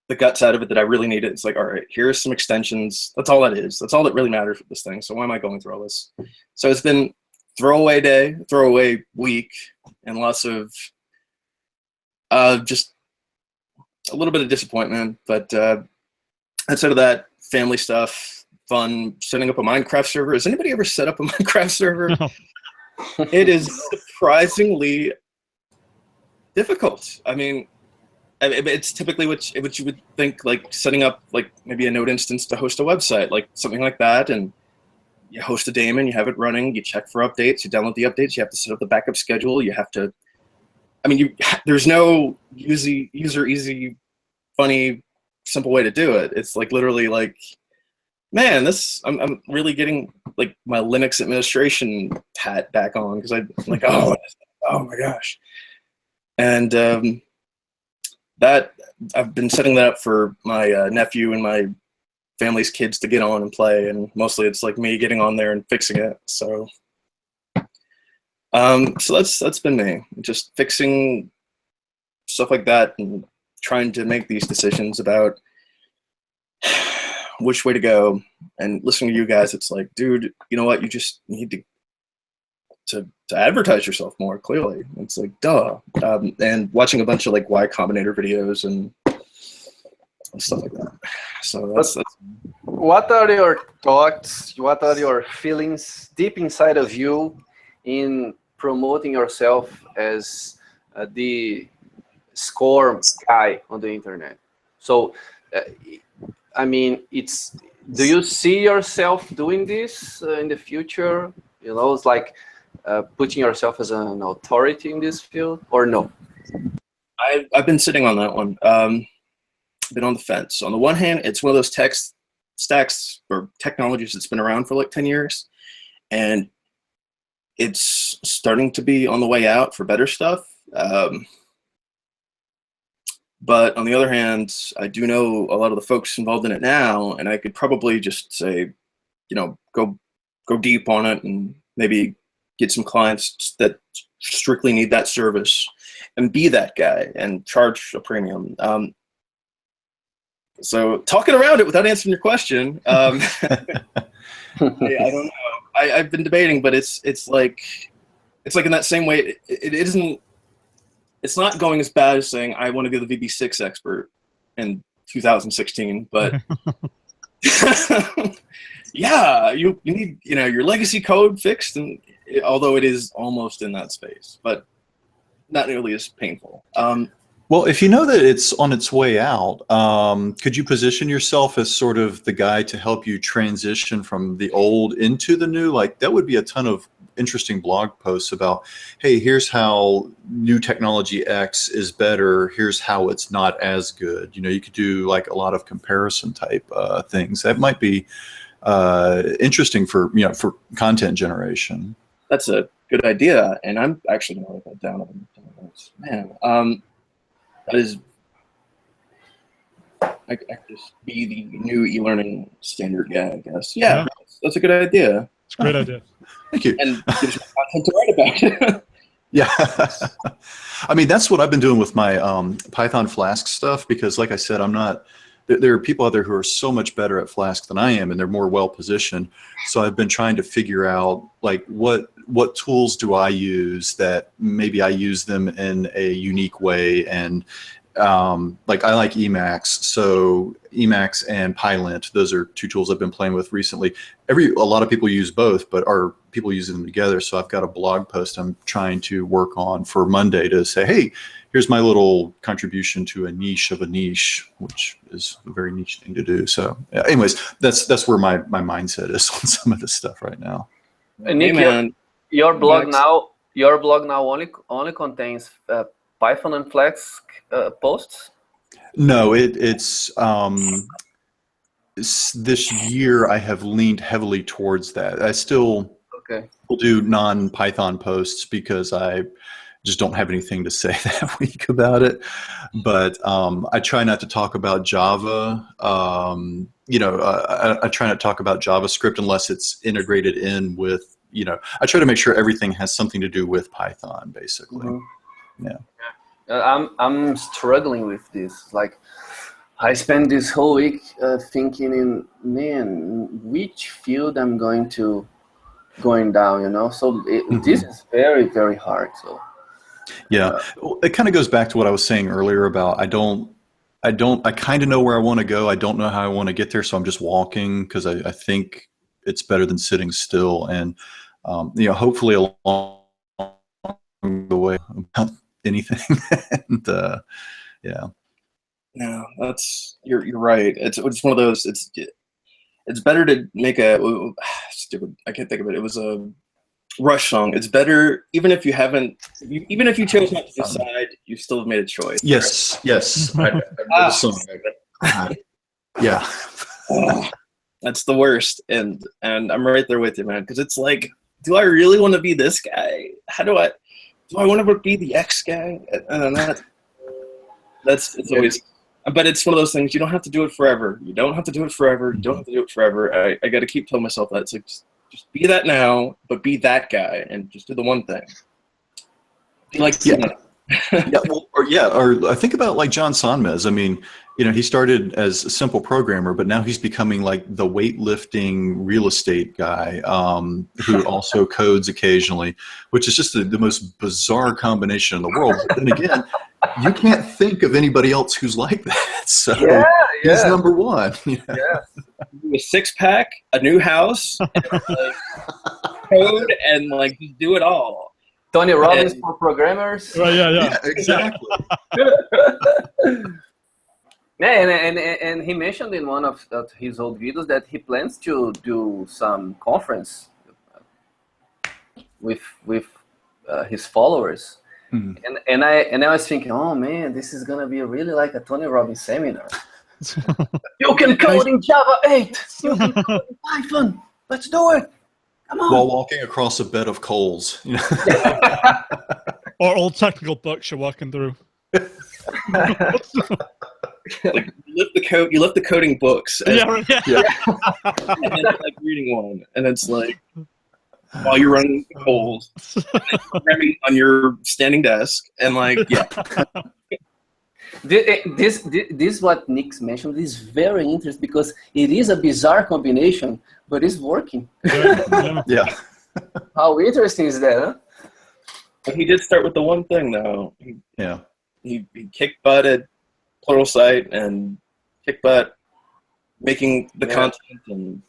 the guts out of it that I really needed. It's like, all right, here's some extensions. That's all that is. That's all that really matters with this thing. So why am I going through all this? So it's been throwaway day, throwaway week, and lots of just a little bit of disappointment. But outside of that, family stuff, fun, setting up a Minecraft server. Has anybody ever set up a Minecraft server? No. It is surprisingly difficult. I mean, it's typically what you would think, like setting up like maybe a node instance to host a website, like something like that, and you host a daemon, you have it running, you check for updates, you download the updates, you have to set up the backup schedule, you have to, I mean, there's no easy, funny, simple way to do it. It's like literally like, man, I'm really getting like my Linux administration hat back on, because I'm like, oh my gosh. And that I've been setting that up for my nephew and my family's kids to get on and play, and mostly it's like me getting on there and fixing it. So so that's been me, just fixing stuff like that and trying to make these decisions about which way to go. And listening to you guys, it's like, dude, you know what, you just need to advertise yourself more clearly. It's like, duh. And watching a bunch of like Y Combinator videos and stuff like that. So that's what are your thoughts, what are your feelings deep inside of you in promoting yourself as the score guy on the internet? So I mean, do you see yourself doing this in the future? You know, it's like putting yourself as an authority in this field, or no? I've been sitting on that one. Been on the fence. On the one hand, it's one of those tech stacks or technologies that's been around for like 10 years, and it's starting to be on the way out for better stuff. But on the other hand, I do know a lot of the folks involved in it now, and I could probably just say, you know, go deep on it and maybe get some clients that strictly need that service and be that guy and charge a premium. So talking around it without answering your question, I don't know. I've been debating, but it's like in that same way, it isn't. It's not going as bad as saying I want to be the VB6 expert in 2016, but yeah, you need, you know, your legacy code fixed, and although it is almost in that space, but not nearly as painful. Well, if you know that it's on its way out, could you position yourself as sort of the guy to help you transition from the old into the new? Like that would be a ton of interesting blog posts about, hey, here's how new technology X is better. Here's how it's not as good. You know, you could do like a lot of comparison type things. That might be interesting for, you know, for content generation. That's a good idea, and I'm actually going to write that down. Man, that is, I could just be the new e-learning standard guy, I guess. Yeah, that's a good idea. It's a great idea. Thank you. And gives me content to write about. Yeah. I mean, that's what I've been doing with my Python Flask stuff, because like I said, I'm not, there are people out there who are so much better at Flask than I am, and they're more well positioned. So I've been trying to figure out like what tools do I use that maybe I use them in a unique way. And like I like Emacs, so Emacs and Pylint, those are two tools I've been playing with recently. A lot of people use both, but are people using them together? So I've got a blog post I'm trying to work on for Monday to say, hey, here's my little contribution to a niche of a niche, which is a very niche thing to do. So anyways, that's where my mindset is on some of this stuff right now. And Nick, your blog now only contains Python and Flask posts? No, it's this year I have leaned heavily towards that. I still will do non-Python posts because I just don't have anything to say that week about it. But I try not to talk about Java. You know, I try not to talk about JavaScript unless it's integrated in with, you know, I try to make sure everything has something to do with Python, basically. Mm-hmm. Yeah. I'm struggling with this. Like, I spent this whole week thinking man, which field I'm going down, you know? So this is very, very hard. So yeah, it kind of goes back to what I was saying earlier about I kind of know where I want to go. I don't know how I want to get there, so I'm just walking because I think it's better than sitting still. And you know, hopefully along the way about anything. And yeah. No, you're right. It's one of those. It's better to make stupid. I can't think of it. It was a Rush song. It's better even if you chose not to decide, you still have made a choice. Yes, right? Yes. I read the song. Yeah. That's the worst, and I'm right there with you, man. Because it's like, do I really want to be this guy? Do I want to be the X guy? And it's always. But it's one of those things, you don't have to do it forever. You don't have to do it forever. I got to keep telling myself that. It's like, just be that now, but be that guy, and just do the one thing. Be like, or I think about like John Sonmez. I mean, you know, he started as a simple programmer, but now he's becoming like the weightlifting real estate guy who also codes occasionally, which is just the most bizarre combination in the world. But then again, you can't think of anybody else who's like that. So he's number one. You know? A 6-pack, a new house, and, like, code, and like just do it all. Tony Robbins for programmers. Right, yeah, exactly. And he mentioned in one of his old videos that he plans to do some conference with his followers. Mm-hmm. And I was thinking, oh man, this is gonna be really like a Tony Robbins seminar. You can code in Java 8. You can code in Python. Let's do it. Come on. While walking across a bed of coals. You know? Or old technical books you're walking through. Like, you lift the coding books. And, yeah. And then like reading one, and it's like while you're running the coals, and programming on your standing desk, and like This what Nick mentioned is very interesting because it is a bizarre combination, but it's working. Yeah. How interesting is that, huh? But he did start with the one thing, though. He kicked butt at Pluralsight and kicked butt making the content and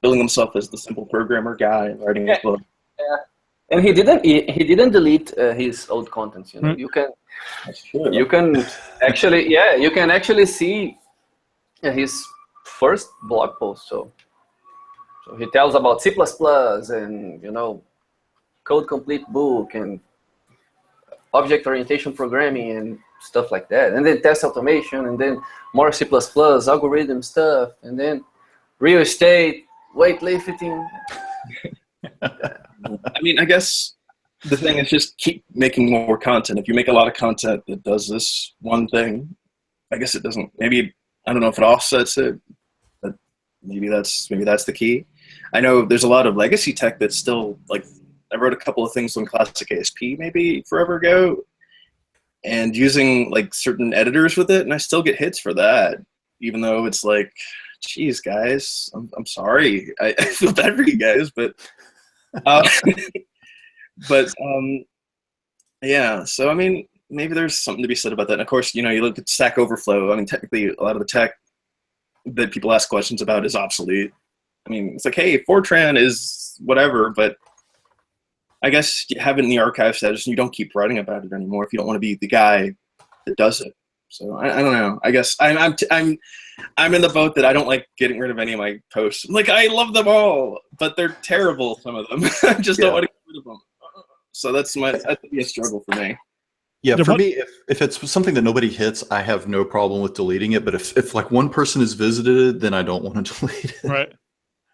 billing himself as the simple programmer guy and writing his book. Yeah. And he didn't delete his old content. You know, That's true. you can actually see his first blog post. So he tells about C++ and, you know, code complete book and object orientation programming and stuff like that, and then test automation, and then more C++ algorithm stuff, and then real estate, weightlifting. I mean, I guess the thing is just keep making more content. If you make a lot of content that does this one thing, I guess it doesn't. Maybe I don't know if it offsets it, but maybe that's the key. I know there's a lot of legacy tech that's still like. I wrote a couple of things on Classic ASP maybe forever ago, and using like certain editors with it, and I still get hits for that, even though it's like, geez, guys, I'm sorry. I feel bad for you guys, but yeah. So I mean, maybe there's something to be said about that. And of course, you know, you look at Stack Overflow. I mean, technically, a lot of the tech that people ask questions about is obsolete. I mean, it's like, hey, Fortran is whatever, but I guess you have it in the archive status and you don't keep writing about it anymore if you don't want to be the guy that does it. So I don't know. I guess I'm in the boat that I don't like getting rid of any of my posts. Like, I love them all, but they're terrible, some of them. I just don't want to get rid of them. So that'd be a struggle for me. Yeah, for me, if it's something that nobody hits, I have no problem with deleting it. But if like one person has visited it, then I don't want to delete it. Right.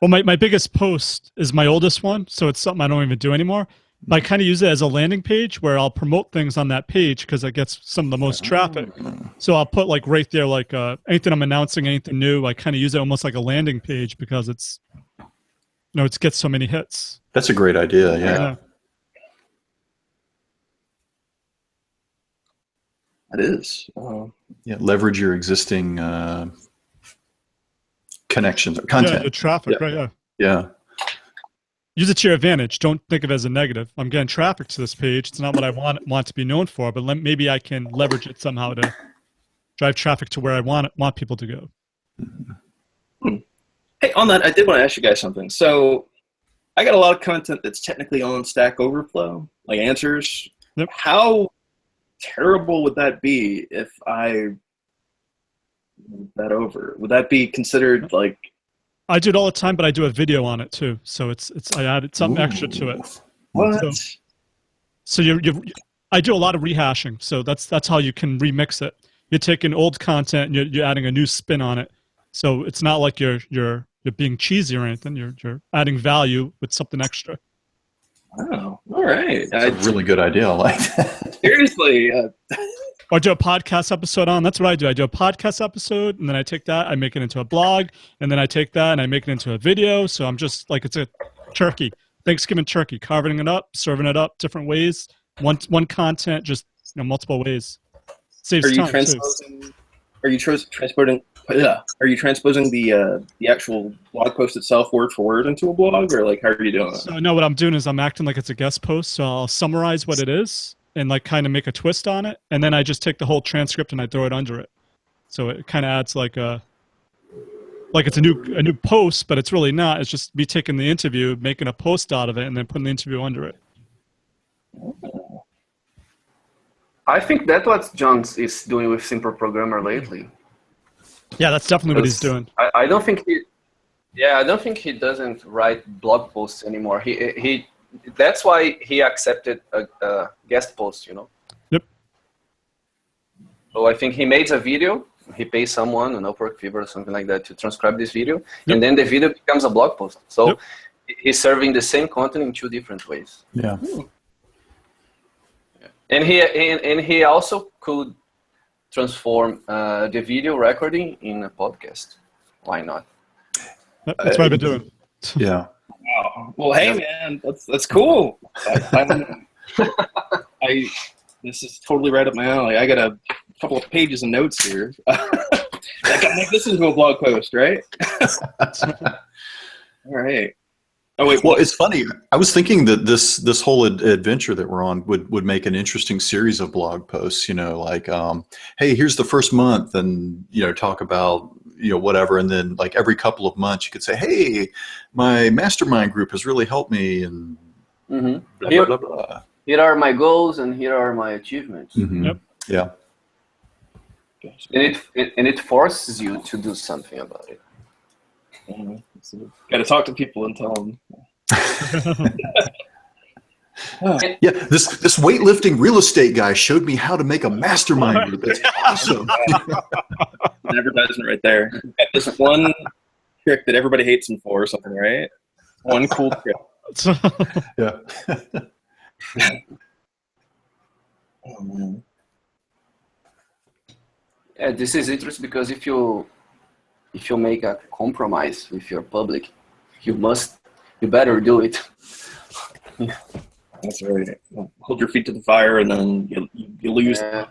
Well, my biggest post is my oldest one, so it's something I don't even do anymore. But I kind of use it as a landing page where I'll promote things on that page because it gets some of the most traffic. So I'll put like right there, like anything I'm announcing, anything new, I kind of use it almost like a landing page because it's, you know, it gets so many hits. That's a great idea. Yeah. It is. Yeah. Leverage your existing connections or content. Yeah, the traffic, right? Yeah. Yeah. Use it to your advantage. Don't think of it as a negative. I'm getting traffic to this page. It's not what I want to be known for, but maybe I can leverage it somehow to drive traffic to where I want people to go. Hey, on that, I did want to ask you guys something. So I got a lot of content that's technically on Stack Overflow, like answers. Yep. How terrible would that be if I moved that over? Would that be considered like... I do it all the time, but I do a video on it too. So I added something extra to it. What? So I do a lot of rehashing. So that's how you can remix it. You're taking old content and you're adding a new spin on it. So it's not like you're being cheesy or anything. You're adding value with something extra. Oh, all right. That's a really good idea. I like that. Seriously. Or do a podcast episode on. That's what I do. I do a podcast episode, and then I take that, I make it into a blog, and then I take that and I make it into a video. So I'm just like, it's a turkey, Thanksgiving turkey, carving it up, serving it up different ways. One content, just multiple ways. Saves time too. Are you transposing the actual blog post itself word for word into a blog, or like how are you doing it? So no, what I'm doing is I'm acting like it's a guest post. So I'll summarize what it is and like kind of make a twist on it, and then I just take the whole transcript and I throw it under it. So it kind of adds like it's a new post, but it's really not. It's just me taking the interview, making a post out of it, and then putting the interview under it. I think that's what John is doing with Simple Programmer lately. Yeah, that's definitely what he's doing. I don't think he doesn't write blog posts anymore. He that's why he accepted a guest post, Yep. So I think he made a video. He pays someone, an Upwork, Fiverr, or something like that, to transcribe this video, and then the video becomes a blog post. So he's serving the same content in two different ways. Yeah. And he also could transform the video recording in a podcast. Why not? That's what I've been doing. Yeah. Wow. Well, hey, man, that's cool. This is totally right up my alley. I got a couple of pages of notes here. I can make this into a blog post, right? All right. Oh wait. Well, it's funny. I was thinking that this whole adventure that we're on would make an interesting series of blog posts. Like, hey, here's the first month, and talk about whatever, and then like every couple of months you could say, hey, my mastermind group has really helped me, and Mm-hmm. Blah, blah, blah, blah. Here are my goals and here are my achievements. Mm-hmm. Yep. Yeah. And it forces you to do something about it. Got to talk to people and tell them. Yeah, this weightlifting real estate guy showed me how to make a mastermind group. It's awesome. An advertisement right there. Got this one trick that everybody hates him for or something, right? One cool trick. Yeah. Oh, man. Yeah, this is interesting because if you make a compromise with your public, you better do it. Yeah. That's right. Hold your feet to the fire, and then you lose. Yeah.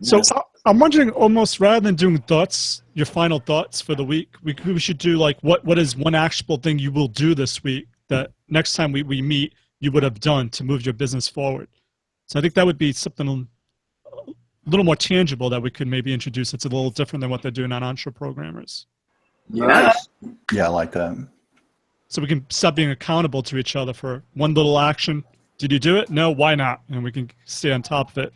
So I'm wondering, almost rather than doing thoughts, your final thoughts for the week, we should do like what is one actionable thing you will do this week that next time we meet you would have done to move your business forward. So I think that would be something a little more tangible that we could maybe introduce. It's a little different than what they're doing on Entreprogrammers. Yeah. Yeah, I like that. So we can stop being accountable to each other for one little action. Did you do it? No, why not? And we can stay on top of it.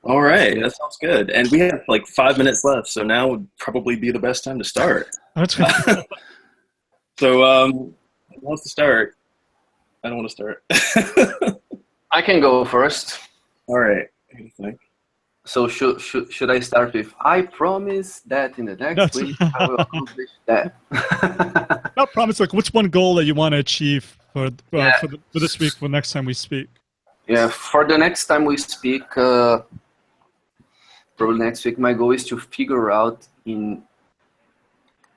All right, that sounds good. And we have like 5 minutes left, so now would probably be the best time to start. So, who wants to start? I don't want to start. I can go first. All right. What do you think? So should I start with, I promise that in the next week I will accomplish that. Not promise, like which one goal that you want to achieve for this week, for next time we speak? Yeah, for the next time we speak, probably next week, my goal is to figure out in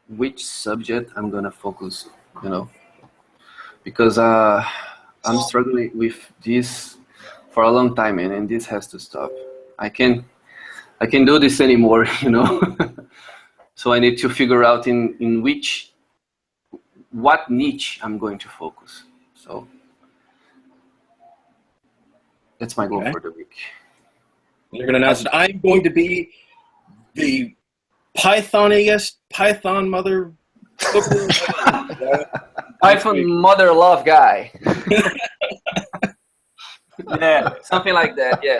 which subject I'm going to focus, because I'm struggling with this for a long time, and this has to stop. I can't do this anymore, So I need to figure out in what niche I'm going to focus. So that's my goal for the week. You're going to announce that I'm going to be the Pythoniest Python mother. Python mother love guy. Yeah, something like that. Yeah.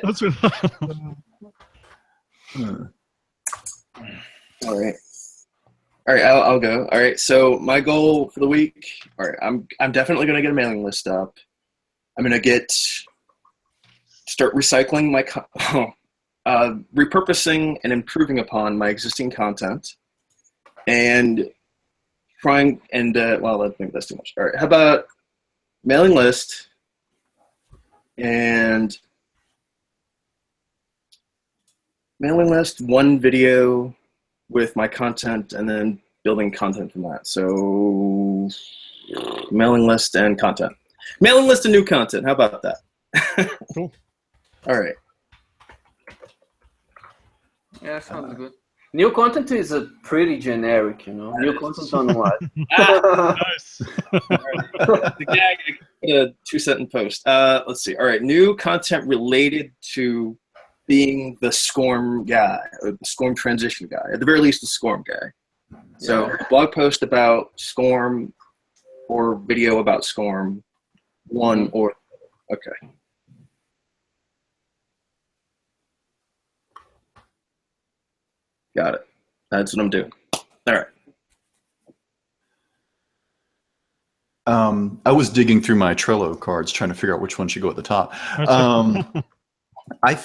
All right. I'll go. All right. So my goal for the week. All right. I'm definitely going to get a mailing list up. I'm going to start recycling my repurposing and improving upon my existing content, and trying and well, I think that's too much. All right. How about mailing list? And mailing list, one video with my content, and then building content from that. So mailing list and content. Mailing list and new content. How about that? Cool. All right. Yeah, sounds good. New content is a pretty generic, New content on what? Nice. The gag, a 2-sentence post. Let's see. All right. New content related to being the SCORM guy, or the SCORM transition guy. At the very least, the SCORM guy. So a blog post about SCORM or video about SCORM, one or, okay. Got it. That's what I'm doing. All right. I was digging through my Trello cards trying to figure out which one should go at the top. I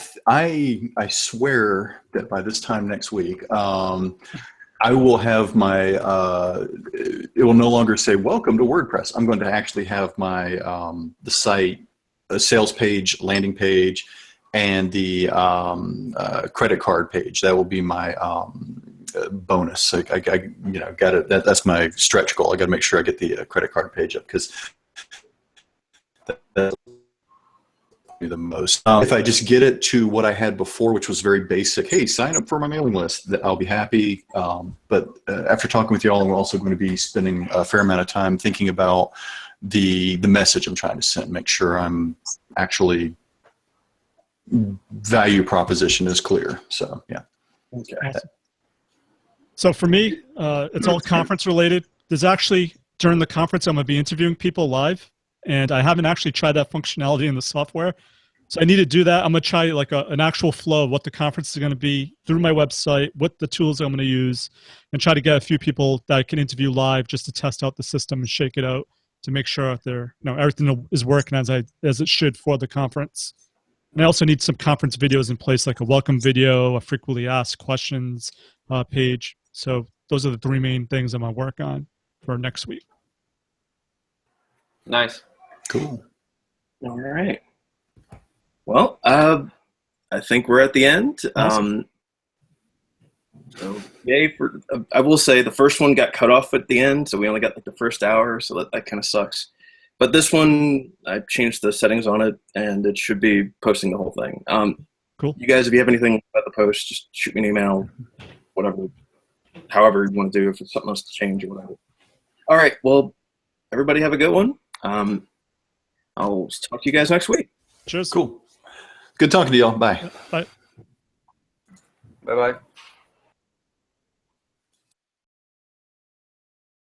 swear that by this time next week, I will have my, it will no longer say welcome to WordPress. I'm going to actually have my, the site, a sales page, landing page, and the credit card page. That will be my bonus. I got it. That's my stretch goal. I got to make sure I get the credit card page up, because that's the most. If I just get it to what I had before, which was very basic, hey, sign up for my mailing list, that I'll be happy. But after talking with you all, I'm also going to be spending a fair amount of time thinking about the message I'm trying to send, make sure I'm actually value proposition is clear. So yeah. Okay. Awesome. So for me, it's all conference related. There's actually during the conference, I'm going to be interviewing people live, and I haven't actually tried that functionality in the software. So I need to do that. I'm going to try like an actual flow of what the conference is going to be through my website, what the tools I'm going to use, and try to get a few people that I can interview live just to test out the system and shake it out to make sure they're, everything is working as it should for the conference. And I also need some conference videos in place, like a welcome video, a frequently asked questions page. So those are the 3 main things I'm going to work on for next week. Nice. Cool. All right. Well, I think we're at the end. Awesome. So yay for, I will say the first one got cut off at the end, so we only got like the first hour, so that kind of sucks. But this one, I changed the settings on it, and it should be posting the whole thing. Cool. You guys, if you have anything about the post, just shoot me an email, whatever, however you want to do, if it's something else to change or whatever. All right, well, everybody have a good one. I'll talk to you guys next week. Cheers. Cool. Good talking to y'all. Bye. Bye. Bye-bye.